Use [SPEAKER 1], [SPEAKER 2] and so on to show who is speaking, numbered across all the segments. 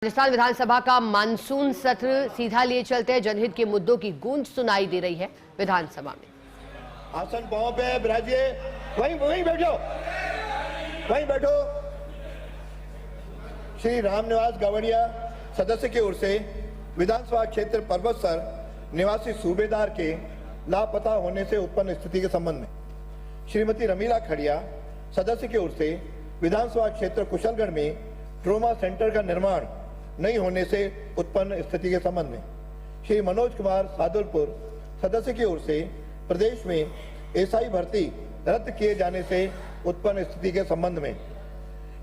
[SPEAKER 1] राजस्थान विधानसभा का मानसून सत्र सीधा लिए चलते हैं। जनहित के मुद्दों की गूंज सुनाई दे रही है विधानसभा में।
[SPEAKER 2] आसन पांव पे बिराजिए, वहीं बैठो, वहीं बैठो। श्री रामनिवास गावड़िया सदस्य की ओर से विधानसभा क्षेत्र पर्वतसर निवासी सूबेदार के लापता होने से उत्पन्न स्थिति के संबंध में श्रीमती रमीला खड़िया सदस्य की ओर से विधानसभा क्षेत्र कुशलगढ़ में ट्रोमा सेंटर का निर्माण नहीं होने से उत्पन्न स्थिति के संबंध में श्री मनोज कुमार सादुलपुर सदस्य की ओर से प्रदेश में एसआई भर्ती रद्द किए जाने से उत्पन्न स्थिति के संबंध में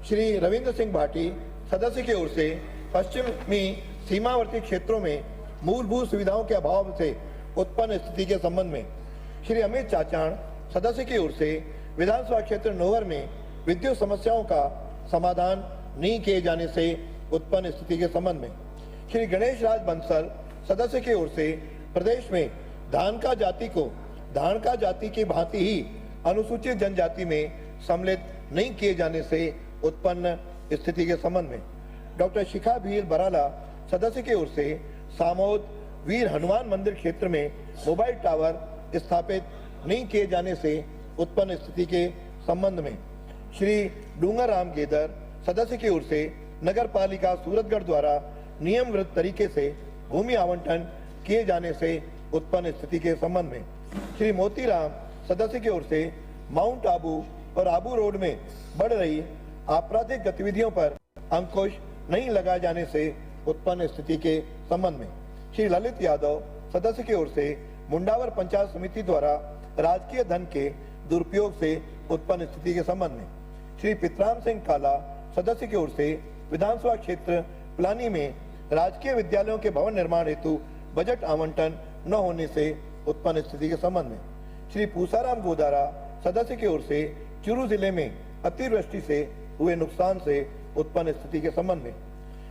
[SPEAKER 2] श्री रविंद्र सिंह भाटी सदस्य की ओर से पश्चिमी सीमावर्ती क्षेत्रों में मूलभूत सुविधाओं के अभाव से उत्पन्न स्थिति के संबंध में श्री अमित चाचाण सदस्य की ओर से विधानसभा क्षेत्र नोहर में विद्युत समस्याओं का समाधान नहीं किए जाने से उत्पन्न स्थिति के संबंध में श्री गणेश राज बंसल सदस्य की ओर से प्रदेश में धानका जाति की भांति ही अनुसूचित जनजाति में सम्मिलित नहीं किए जाने से उत्पन्न स्थिति के संबंध में डॉक्टर शिखा भील बराला सदस्य की ओर से सामोद वीर हनुमान मंदिर क्षेत्र में मोबाइल टावर स्थापित नहीं किए जाने से उत्पन्न स्थिति के संबंध में श्री डूंगरराम गेदर सदस्य की ओर से नगर पालिका सूरतगढ़ द्वारा नियमबद्ध तरीके से भूमि आवंटन किए जाने से उत्पन्न स्थिति के संबंध में श्री मोतीराम सदस्य की ओर से माउंट आबू और आबू रोड में बढ़ रही आपराधिक गतिविधियों पर अंकुश नहीं लगाए जाने से उत्पन्न स्थिति के संबंध में श्री ललित यादव सदस्य की ओर से मुंडावर पंचायत समिति द्वारा राजकीय धन के दुरुपयोग से उत्पन्न स्थिति के संबंध में श्री पितराम सिंह काला सदस्य की ओर से विधानसभा क्षेत्र पिलानी में राजकीय विद्यालयों के भवन निर्माण हेतु बजट आवंटन न होने से उत्पन्न स्थिति के संबंध में श्री पूसाराम गोदारा सदस्य की ओर से चूरू जिले में अतिवृष्टि से हुए नुकसान से उत्पन्न स्थिति के संबंध में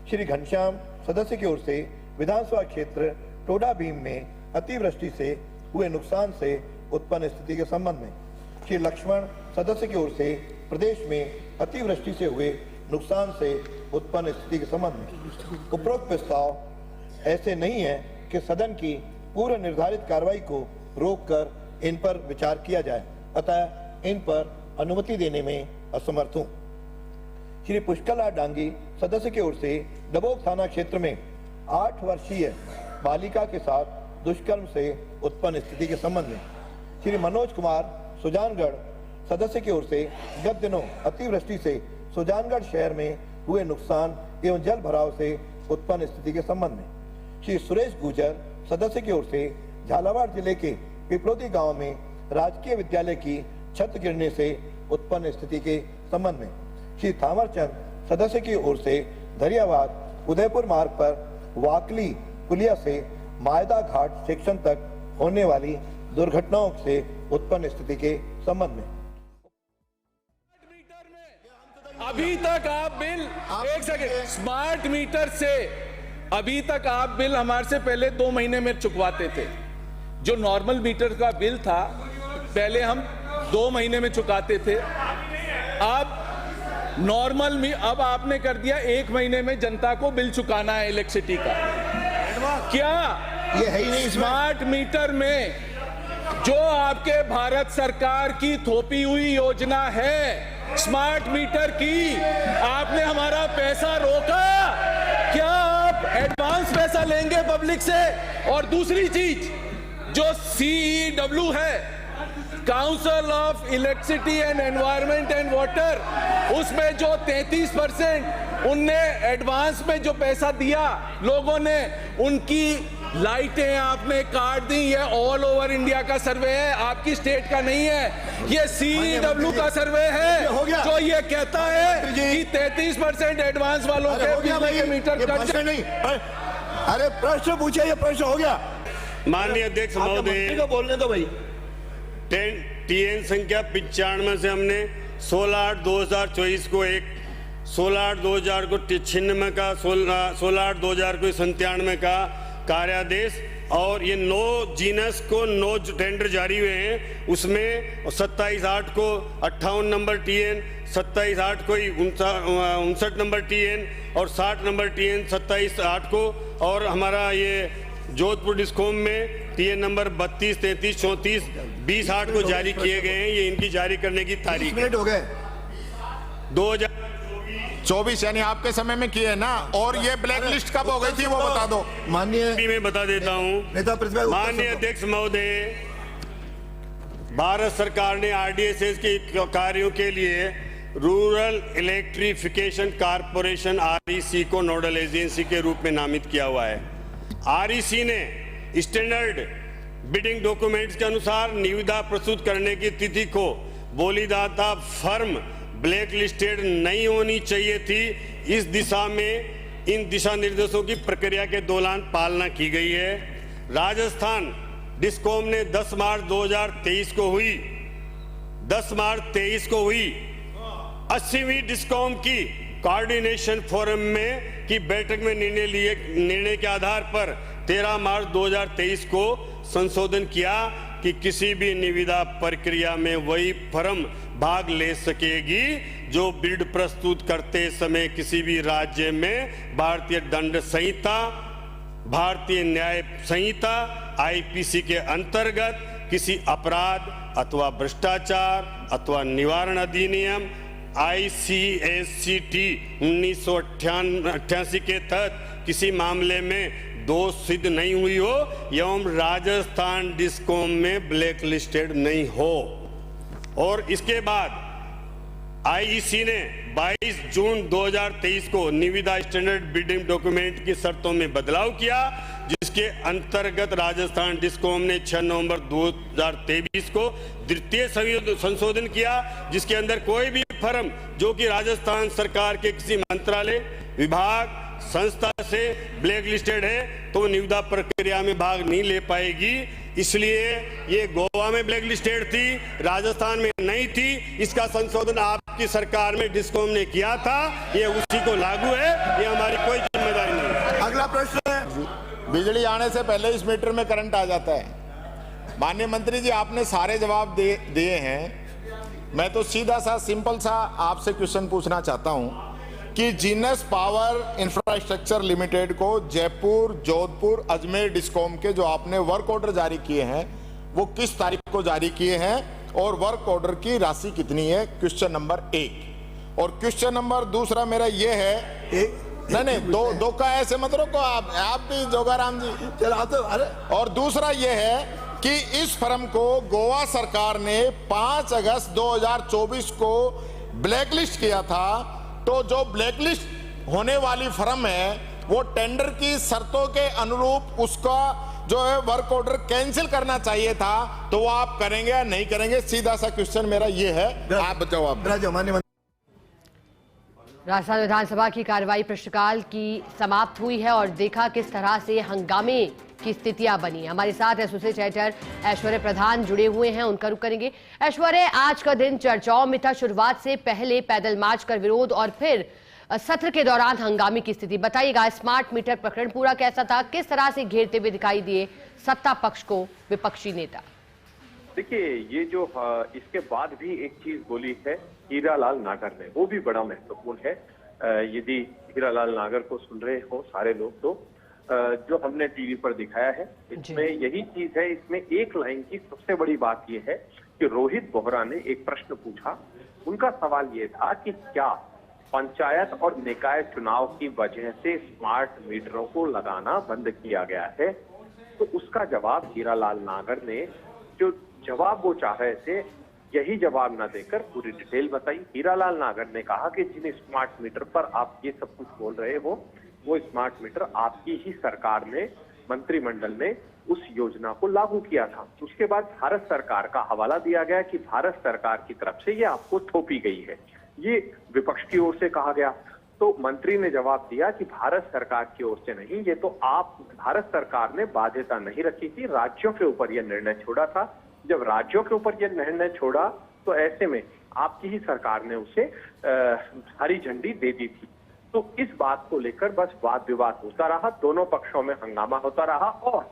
[SPEAKER 2] श्री घनश्याम सदस्य की ओर से विधानसभा क्षेत्र टोडा भीम में अतिवृष्टि से हुए नुकसान से उत्पन्न स्थिति के संबंध में श्री लक्ष्मण सदस्य की ओर से प्रदेश में अतिवृष्टि से हुए नुकसान से उत्पन्न स्थिति के संबंध में उपरोक्त प्रस्ताव ऐसे नहीं है कि सदन की पूर्व निर्धारित कार्रवाई को रोककर इन पर विचार किया जाए, अतः इन पर अनुमति देने में असमर्थ हूं। श्री पुष्करलाल डांगी सदस्य की ओर से डबोक थाना क्षेत्र में 8 वर्षीय बालिका के साथ दुष्कर्म से उत्पन्न स्थिति के संबंध में श्री मनोज कुमार सुजानगढ़ सदस्य की ओर से गत दिनों अतिवृष्टि से सुजानगढ़ शहर में हुए नुकसान एवं जल भराव से उत्पन्न स्थिति के संबंध में श्री सुरेश गुर्जर सदस्य की ओर से झालावाड़ जिले के पिपलोदी गांव में राजकीय विद्यालय की छत गिरने से उत्पन्न स्थिति के संबंध में श्री थावरचंद सदस्य की ओर से धरियावाद उदयपुर मार्ग पर वाकली पुलिया से मायदा घाट सेक्शन तक होने वाली दुर्घटनाओं से उत्पन्न स्थिति के संबंध में
[SPEAKER 3] अभी तक आप बिल एक सेकंड स्मार्ट मीटर से अभी तक आप बिल हमारे से पहले 2 महीने में चुकवाते थे। जो नॉर्मल मीटर का बिल था पहले हम 2 महीने में चुकाते थे, अब अब आपने कर दिया 1 महीने में जनता को बिल चुकाना है इलेक्ट्रिसिटी का। क्या
[SPEAKER 2] ये है ही नहीं
[SPEAKER 3] स्मार्ट मीटर में जो आपके भारत सरकार की थोपी हुई योजना है स्मार्ट मीटर की, आपने हमारा पैसा रोका। क्या आप एडवांस पैसा लेंगे पब्लिक से? और दूसरी चीज जो CEW है, council of electricity and environment and water, उसमें जो 33% उनने एडवांस में जो पैसा दिया लोगों ने, उनकी लाइटें आपने काट दी। ये ऑल ओवर इंडिया का सर्वे है, आपकी स्टेट का नहीं है। ये CEW का सर्वे है जो ये कहता है कि 33% एडवांस वालों के मीटर कट
[SPEAKER 2] नहीं। अरे प्रश्न पूछे, ये प्रश्न हो गया।
[SPEAKER 4] माननीय अध्यक्ष महोदय
[SPEAKER 2] को बोलने दो भाई।
[SPEAKER 4] TN संख्या 95 से हमने 16/8/2024 को एक 16/8/2000 को 96 का 16/8/2000 को 97 का कार्यादेश और ये 9 जीनस को 9 टेंडर जारी हुए हैं, उसमें 27/8 को 58 नंबर TN, 27/8 को 59 नंबर TN और 60 नंबर TN 27/8 को, और हमारा ये जोधपुर डिस्कॉम में TN नंबर 32, 33, 34, 20/8 को जारी किए गए हैं। ये इनकी जारी करने की तारीख है।
[SPEAKER 2] हो गए
[SPEAKER 5] 2024 यानी आपके समय में किए ना। और ये ब्लैक लिस्ट कब हो गई थी वो बता दो।
[SPEAKER 2] माननीय
[SPEAKER 4] मैं बता देता हूँ।
[SPEAKER 2] नेता प्रतिपक्ष
[SPEAKER 4] माननीय अध्यक्ष महोदय, भारत सरकार ने RDSS के कार्यों के लिए रूरल इलेक्ट्रिफिकेशन कारपोरेशन REC को नोडल एजेंसी के रूप में नामित किया हुआ है। REC ने स्टैंडर्ड बिडिंग डॉक्यूमेंट्स के अनुसार निविदा प्रस्तुत करने की तिथि को बोलीदाता फर्म ब्लैक लिस्टेड नहीं होनी चाहिए थी। इस दिशा में इन दिशा निर्देशों की प्रक्रिया के दौरान पालना की गई है। राजस्थान डिस्कॉम ने 10 मार्च 2023 को हुई 80वीं डिस्कॉम की कोऑर्डिनेशन फोरम में की बैठक में निर्णय के आधार पर 13 मार्च 2023 को संशोधन किया कि किसी भी निविदा प्रक्रिया में वही फर्म भाग ले सकेगी जो बिड प्रस्तुत करते समय किसी भी राज्य में भारतीय दंड संहिता, भारतीय न्याय संहिता, IPC के अंतर्गत किसी अपराध अथवा भ्रष्टाचार अथवा निवारण अधिनियम ICSCT 1988 के तहत किसी मामले में दोष सिद्ध नहीं हुई हो एवं राजस्थान डिस्कॉम में ब्लैक लिस्टेड नहीं हो। और इसके बाद IEC ने 22 जून 2023 को निविदा स्टैंडर्ड बिडिंग डॉक्यूमेंट की शर्तों में बदलाव किया, जिसके अंतर्गत राजस्थान डिस्कॉम ने 6 नवंबर 2023 को द्वितीय संशोधन किया, जिसके अंदर कोई भी फर्म जो कि राजस्थान सरकार के किसी मंत्रालय, विभाग, संस्था से ब्लैक लिस्टेड है तो वो निविदा प्रक्रिया में भाग नहीं ले पाएगी। इसलिए ये गोवा में ब्लैक लिस्टेड थी, राजस्थान में नहीं थी। इसका संशोधन आपकी सरकार में डिस्कॉम ने किया था, ये उसी को लागू है, ये हमारी कोई जिम्मेदारी नहीं है।
[SPEAKER 2] अगला प्रश्न है।
[SPEAKER 5] बिजली आने से पहले इस मीटर में करंट आ जाता है। माननीय मंत्री जी, आपने सारे जवाब दिए हैं। मैं तो सीधा सा सिंपल सा आपसे क्वेश्चन पूछना चाहता हूं कि जीनस पावर इंफ्रास्ट्रक्चर लिमिटेड को जयपुर, जोधपुर, अजमेर डिस्कॉम के जो आपने वर्क ऑर्डर जारी किए हैं वो किस तारीख को जारी किए हैं और वर्क ऑर्डर की राशि कितनी है? Question number 1। और क्वेश्चन नंबर दूसरा मेरा ये है, नहीं दो का ऐसे मत रोको आप भी जोगाराम जी
[SPEAKER 2] चला तो। अरे
[SPEAKER 5] और दूसरा ये है कि इस फर्म को गोवा सरकार ने 5 अगस्त 2024 को ब्लैकलिस्ट किया था, तो जो ब्लैकलिस्ट होने वाली फर्म है वो टेंडर की शर्तों के अनुरूप उसका जो है वर्क ऑर्डर कैंसिल करना चाहिए था, तो वो आप करेंगे या नहीं करेंगे? सीधा सा क्वेश्चन मेरा ये है, आप जवाब।
[SPEAKER 1] राजस्थान विधानसभा की कार्रवाई प्रश्नकाल की समाप्त हुई है और देखा किस तरह से हंगामे की स्थितियां बनी। हमारे साथ एसोसिएट एडिटर ऐश्वर्य प्रधान जुड़े हुए हैं, उनका रुख करेंगे। ऐश्वर्य, आज का दिन चर्चाओं में था। शुरुआत से पहले पैदल मार्च कर विरोध और फिर सत्र के दौरान हंगामे की स्थिति बताइएगा। स्मार्ट मीटर प्रकरण पूरा कैसा था, किस तरह से घेरते हुए दिखाई दिए सत्ता पक्ष को विपक्षी नेता?
[SPEAKER 6] देखिए, ये जो इसके बाद भी एक चीज बोली है हीरालाल नागर ने, वो भी बड़ा महत्वपूर्ण है। यदि हीरालाल नागर को सुन रहे हो सारे लोग, तो जो हमने टीवी पर दिखाया है इसमें यही चीज है। इसमें एक लाइन की सबसे बड़ी बात यह है कि रोहित बोहरा ने एक प्रश्न पूछा। उनका सवाल ये था कि क्या पंचायत और निकाय चुनाव की वजह से स्मार्ट मीटरों को लगाना बंद किया गया है? तो उसका जवाब हीरालाल नागर ने, जो जवाब वो चाह रहे थे, यही जवाब न देकर पूरी डिटेल बताई। हीरालाल नागर ने कहा कि जिन स्मार्ट मीटर पर आप ये सब कुछ बोल रहे हो, वो स्मार्ट मीटर आपकी ही सरकार ने, मंत्रिमंडल ने उस योजना को लागू किया था। उसके बाद भारत सरकार का हवाला दिया गया कि भारत सरकार की तरफ से ये आपको थोपी गई है, ये विपक्ष की ओर से कहा गया। तो मंत्री ने जवाब दिया कि भारत सरकार की ओर से नहीं, ये तो आप, भारत सरकार ने बाध्यता नहीं रखी थी, राज्यों के ऊपर यह निर्णय छोड़ा था। जब राज्यों के ऊपर यह निर्णय छोड़ा तो ऐसे में आपकी ही सरकार ने उसे हरी झंडी दे दी थी। तो इस बात को लेकर बस वाद विवाद होता रहा, दोनों पक्षों में हंगामा होता रहा और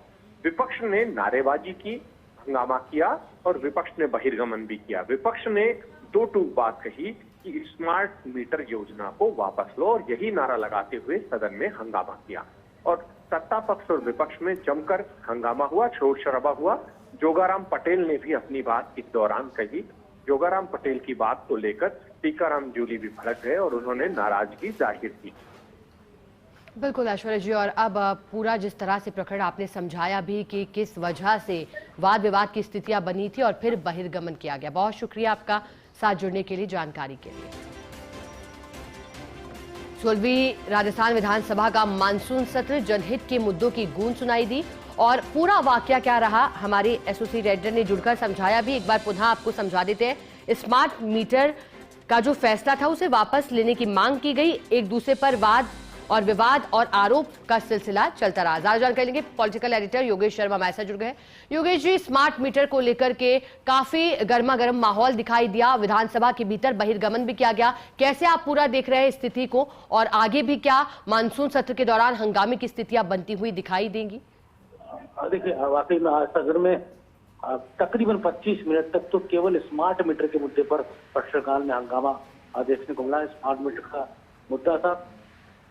[SPEAKER 6] विपक्ष ने नारेबाजी की, हंगामा किया और विपक्ष ने बहिर्गमन भी किया। विपक्ष ने दो टूक बात कही कि स्मार्ट मीटर योजना को वापस लो, और यही नारा लगाते हुए सदन में हंगामा किया। और सत्ता पक्ष और विपक्ष में जमकर हंगामा हुआ, शोर शराबा हुआ। जोगाराम पटेल ने भी अपनी बात इस दौरान कही। जोगाराम पटेल की बात को लेकर टीकाराम जूली भी भड़क गए और उन्होंने नाराजगी जाहिर की।
[SPEAKER 1] बिल्कुल ऐश्वर्या जी, और अब पूरा जिस तरह से प्रकरण आपने समझाया भी कि किस वजह से वाद विवाद की स्थितियां बनी थी और फिर बहिर्गमन किया गया। बहुत शुक्रिया आपका साथ जुड़ने के लिए, जानकारी के लिए। 16वीं राजस्थान विधानसभा का मानसून सत्र, जनहित के मुद्दों की गूंज सुनाई दी और पूरा वाकया क्या रहा हमारे एसोसिएट एडिटर ने जुड़कर समझाया भी। एक बार पुनः आपको समझा देते हैं। स्मार्ट मीटर का जो फैसला था उसे वापस लेने की मांग की गई। एक दूसरे पर वाद और विवाद और आरोप का सिलसिला चलता रहा। ज्यादा जानकारी लेंगे, पॉलिटिकल एडिटर योगेश शर्मा हमारे साथ जुड़ गए। योगेश जी, स्मार्ट मीटर को लेकर के काफी गर्मा गर्म माहौल दिखाई दिया, विधानसभा के भीतर बहिर्गमन भी किया गया। कैसे आप पूरा देख रहे हैं स्थिति को, और आगे भी क्या मानसून सत्र के दौरान हंगामे की स्थितियां बनती हुई दिखाई देंगी?
[SPEAKER 7] देखिए, वाकई में आज सदन में तकरीबन 25 मिनट तक तो केवल स्मार्ट मीटर के मुद्दे पर प्रश्नकाल में हंगामा देखने को मिला। स्मार्ट मीटर का मुद्दा था।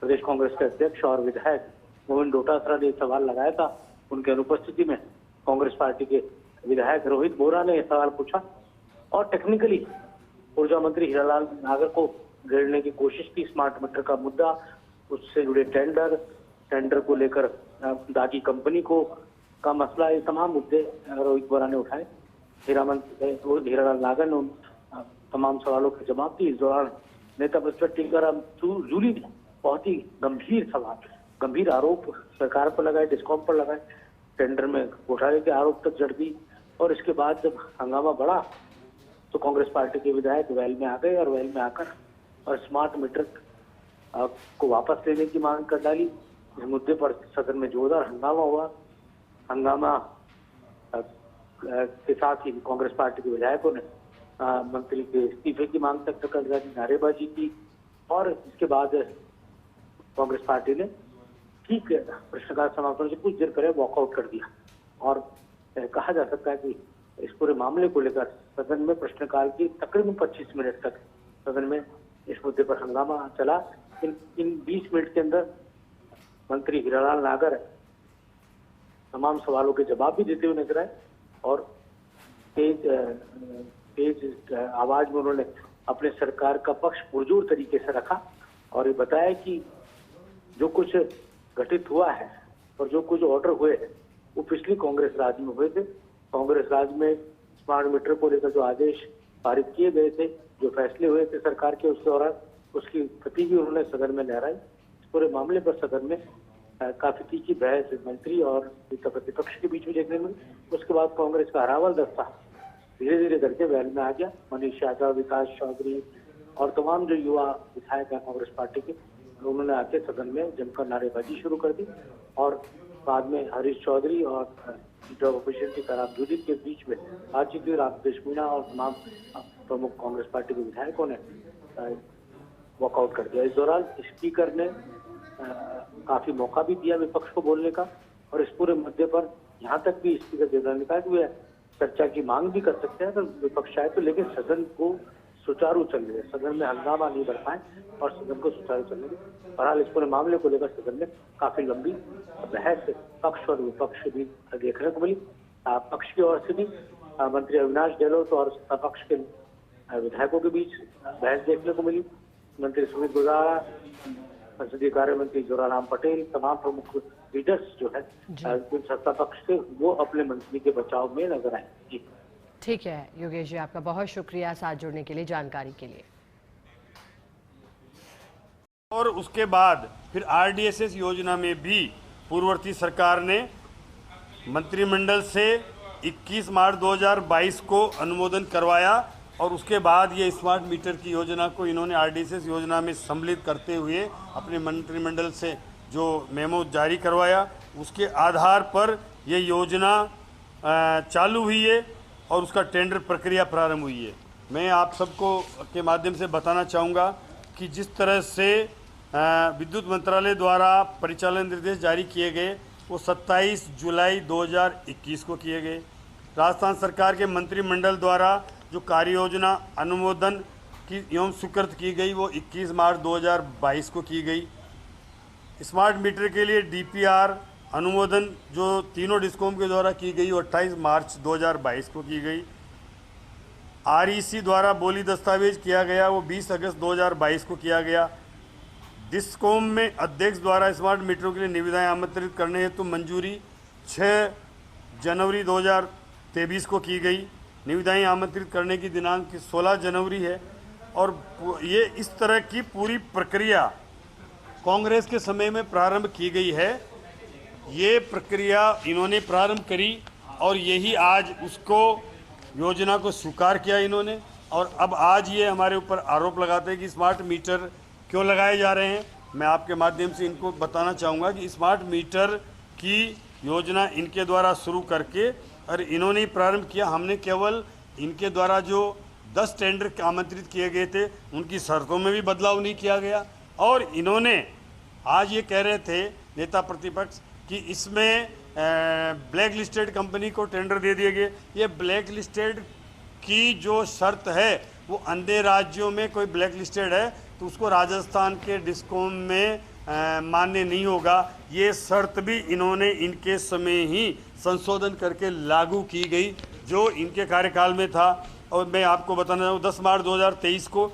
[SPEAKER 7] प्रदेश कांग्रेस के अध्यक्ष और विधायक गोविंद डोटासरा ने सवाल लगाया था। उनके अनुपस्थिति में कांग्रेस पार्टी के विधायक रोहित बोरा ने सवाल पूछा और टेक्निकली ऊर्जा मंत्री हीरालाल नागर को घेरने की कोशिश की। स्मार्ट मीटर का मुद्दा, उससे जुड़े टेंडर को लेकर दागी कंपनी को का मसला, ये तमाम मुद्दे रोहित बोरा ने उठाए। हीरालाल नागर ने उन तमाम सवालों के जवाब दिए। इस दौरान नेता प्रतिपक्ष टीकाराम जूली ने बहुत ही गंभीर आरोप सरकार पर लगाए, डिस्कॉम पर लगाए, टेंडर में घोटाले के आरोप तक जड़ दी। और इसके बाद जब हंगामा बढ़ा तो कांग्रेस पार्टी के विधायक वेल में आ गए और वेल में आकर और स्मार्ट मीटर को वापस लेने की मांग कर डाली। इस मुद्दे पर सदन में जोरदार हंगामा हुआ। हंगामा के साथ ही कांग्रेस पार्टी के विधायकों ने मंत्री के इस्तीफे की मांग तक कर दी, नारेबाजी की। और इसके बाद कांग्रेस पार्टी ने ठीक प्रश्नकाल समाप्त होने से कुछ देर पहले वॉकआउट कर दिया। और कहा जा सकता है कि इस पूरे मामले को लेकर सदन में प्रश्नकाल की तकरीबन 25 मिनट तक सदन में इस मुद्दे पर हंगामा चला। इन 20 मिनट के अंदर मंत्री हीरालाल नागर तमाम सवालों के जवाब भी देते हुए नजर आए और तेज आवाज में उन्होंने अपने सरकार का पक्ष पुरजोर तरीके से रखा और ये बताया कि जो कुछ घटित हुआ है और जो कुछ ऑर्डर हुए हैं वो पिछली कांग्रेस राज में हुए थे। कांग्रेस राज में स्मार्ट मीटर को लेकर जो आदेश पारित किए गए थे, जो फैसले हुए थे सरकार के, उस दौरान उसकी प्रति भी उन्होंने सदन में लहराई। इस पूरे मामले पर सदन में काफी तीखी बहस मंत्री और नेता प्रतिपक्ष के बीच में देखने में। उसके बाद कांग्रेस का हरावल दस्ता धीरे धीरे करके वेल में आ गया। मनीष यादव, विकास चौधरी और तमाम जो युवा विधायक हैं कांग्रेस पार्टी के, उन्होंने आके सदन में जमकर नारेबाजी शुरू कर दी। और बाद में हरीश चौधरी और लीडर ऑपोजिशन की टीकाराम जूली के बीच में बातचीत हुई। रामकृष्ण मीणा और तमाम प्रमुख कांग्रेस पार्टी के विधायकों ने वॉकआउट कर दिया। इस दौरान स्पीकर ने काफी मौका भी दिया विपक्ष को बोलने का और इस पूरे मुद्दे पर यहाँ तक भी स्पीकर देवधर ने कहा कि वे चर्चा की मांग भी कर सकते हैं तो विपक्ष आए तो, लेकिन सदन को सुचारू चलने दें, सदन में हंगामा नहीं बढ़ पाए और सदन को सुचारू चलने दें। बहरहाल इस पूरे मामले को लेकर सदन में काफी लंबी बहस पक्ष और विपक्ष भी देखने को मिली। पक्ष की ओर से भी मंत्री अविनाश गहलोत और सत्ता पक्ष के विधायकों के बीच बहस देखने को मिली। मंत्री सुमित गुजारा, संसदीय कार्य मंत्री जोराराम पटेल, तमाम प्रमुख लीडर्स जो है सत्ता पक्ष से, वो अपने मंत्री के बचाव में नजर आए। जी
[SPEAKER 1] ठीक है योगेश जी, आपका बहुत शुक्रिया साथ जुड़ने के लिए, जानकारी के लिए।
[SPEAKER 4] और उसके बाद फिर आरडीएसएस योजना में भी पूर्ववर्ती सरकार ने मंत्रिमंडल से 21 मार्च 2022 को अनुमोदन करवाया और उसके बाद ये स्मार्ट मीटर की योजना को इन्होंने आरडीएसएस योजना में सम्मिलित करते हुए अपने मंत्रिमंडल से जो मेमो जारी करवाया, उसके आधार पर ये योजना चालू हुई है और उसका टेंडर प्रक्रिया प्रारंभ हुई है। मैं आप सबको के माध्यम से बताना चाहूँगा कि जिस तरह से विद्युत मंत्रालय द्वारा परिचालन निर्देश जारी किए गए वो 27 जुलाई 2021 को किए गए। राजस्थान सरकार के मंत्रिमंडल द्वारा जो कार्य योजना अनुमोदन की एवं स्वीकृत की गई वो 21 मार्च 2022 को की गई। स्मार्ट मीटर के लिए DPR अनुमोदन जो तीनों डिस्कॉम के द्वारा की गई वो 28 मार्च 2022 को की गई। REC द्वारा बोली दस्तावेज किया गया वो 20 अगस्त 2022 को किया गया। डिस्कॉम में अध्यक्ष द्वारा स्मार्ट मीटरों के लिए निविदाएं आमंत्रित करने हेतु मंजूरी 6 जनवरी 2023 को की गई। निविदाएं आमंत्रित करने की दिनांक 16 जनवरी है और ये इस तरह की पूरी प्रक्रिया कांग्रेस के समय में प्रारंभ की गई है। ये प्रक्रिया इन्होंने प्रारंभ करी और यही आज उसको योजना को स्वीकार किया इन्होंने। और अब आज ये हमारे ऊपर आरोप लगाते हैं कि स्मार्ट मीटर क्यों लगाए जा रहे हैं। मैं आपके माध्यम से इनको बताना चाहूँगा कि स्मार्ट मीटर की योजना इनके द्वारा शुरू करके और इन्होंने ही प्रारंभ किया। हमने केवल इनके द्वारा जो 10 टेंडर आमंत्रित किए गए थे उनकी शर्तों में भी बदलाव नहीं किया गया। और इन्होंने आज ये कह रहे थे नेता प्रतिपक्ष कि इसमें ब्लैक लिस्टेड कंपनी को टेंडर दे दिए गए। ये ब्लैक लिस्टेड की जो शर्त है वो अन्य राज्यों में कोई ब्लैक लिस्टेड है तो उसको राजस्थान के डिस्कॉम में मान्य नहीं होगा। ये शर्त भी इन्होंने इनके समय ही संशोधन करके लागू की गई जो इनके कार्यकाल में था। और मैं आपको बताना चाहूँ 10 मार्च 2023 को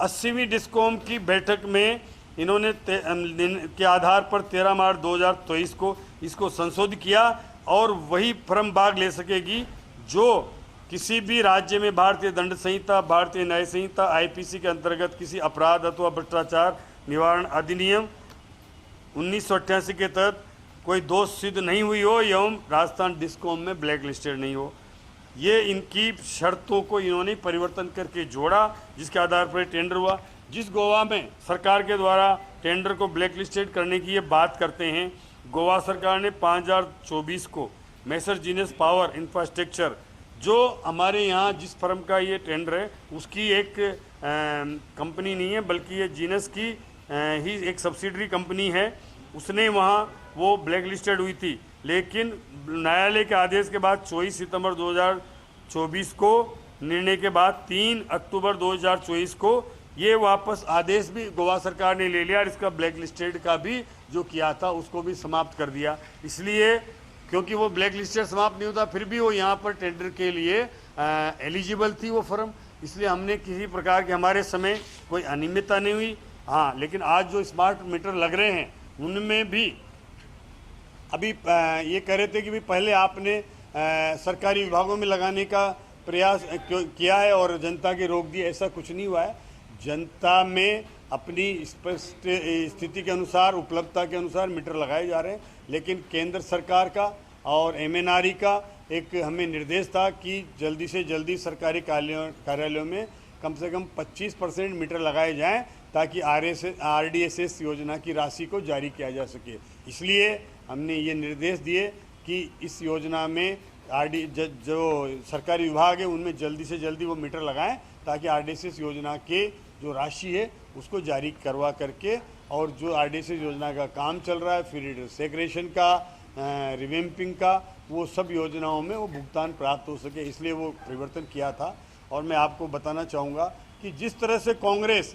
[SPEAKER 4] 80वीं डिस्कॉम की बैठक में इन्होंने के आधार पर 13 मार्च 2023 को इसको संशोधित किया और वही फर्म भाग ले सकेगी जो किसी भी राज्य में भारतीय दंड संहिता, भारतीय न्याय संहिता, IPC के अंतर्गत किसी अपराध अथवा भ्रष्टाचार निवारण अधिनियम 1988 के तहत कोई दोष सिद्ध नहीं हुई हो एवं राजस्थान डिस्कॉम में ब्लैक लिस्टेड नहीं हो। ये इनकी शर्तों को इन्होंने परिवर्तन करके जोड़ा जिसके आधार पर टेंडर हुआ। जिस गोवा में सरकार के द्वारा टेंडर को ब्लैक लिस्टेड करने की ये बात करते हैं, गोवा सरकार ने 5024 को मैसर जीनस पावर इंफ्रास्ट्रक्चर जो हमारे यहाँ जिस फर्म का ये टेंडर है उसकी एक कंपनी नहीं है बल्कि ये जीनस की ही एक सब्सिडरी कंपनी है, उसने वहाँ वो ब्लैक लिस्टेड हुई थी। लेकिन न्यायालय के आदेश के बाद 24 सितंबर 2024 को निर्णय के बाद 3 अक्टूबर 2024 को ये वापस आदेश भी गोवा सरकार ने ले लिया और इसका ब्लैक लिस्टेड का भी जो किया था उसको भी समाप्त कर दिया। इसलिए क्योंकि वो ब्लैक लिस्टेड समाप्त नहीं होता फिर भी वो यहाँ पर टेंडर के लिए एलिजिबल थी वो फर्म, इसलिए हमने किसी प्रकार के हमारे समय कोई अनियमितता नहीं हुई। हाँ, लेकिन आज जो स्मार्ट मीटर लग रहे हैं उनमें भी अभी ये कह रहे थे कि भाई पहले आपने सरकारी विभागों में लगाने का प्रयास किया है और जनता के रोक दिए, ऐसा कुछ नहीं हुआ है। जनता में अपनी स्पष्ट स्थिति के अनुसार, उपलब्धता के अनुसार मीटर लगाए जा रहे हैं। लेकिन केंद्र सरकार का और MNRE का एक हमें निर्देश था कि जल्दी से जल्दी सरकारी कार्यालयों में कम से कम 25% मीटर लगाए जाएं ताकि RDSS योजना की राशि को जारी किया जा सके। इसलिए हमने ये निर्देश दिए कि इस योजना में जो सरकारी विभाग है उनमें जल्दी से जल्दी वो मीटर लगाएं ताकि RDSS योजना के जो राशि है उसको जारी करवा करके और जो RDSS योजना का काम चल रहा है फिर सेक्रेशन का, रिवेम्पिंग का, वो सब योजनाओं में वो भुगतान प्राप्त हो सके, इसलिए वो परिवर्तन किया था। और मैं आपको बताना चाहूँगा कि जिस तरह से कांग्रेस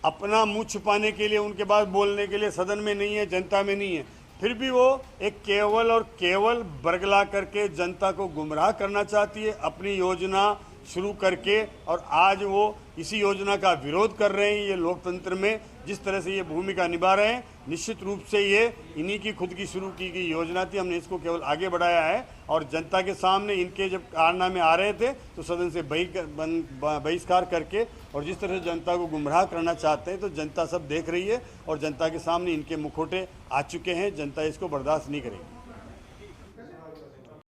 [SPEAKER 4] अपना मुंह छुपाने के लिए, उनके पास बोलने के लिए सदन में नहीं है, जनता में नहीं है, फिर भी वो एक केवल और केवल बरगला करके जनता को गुमराह करना चाहती है अपनी योजना शुरू करके। और आज वो इसी योजना का विरोध कर रहे हैं। ये लोकतंत्र में जिस तरह से ये भूमिका निभा रहे हैं, निश्चित रूप से ये इन्हीं की खुद की शुरू की गई योजना थी। हमने इसको केवल आगे बढ़ाया है और जनता के सामने इनके जब कारनामे आ रहे थे तो सदन से बहिष्कार करके और जिस तरह से जनता को गुमराह करना चाहते हैं तो जनता सब देख रही है और जनता के सामने इनके मुखौटे आ चुके हैं। जनता इसको बर्दाश्त नहीं करेगी।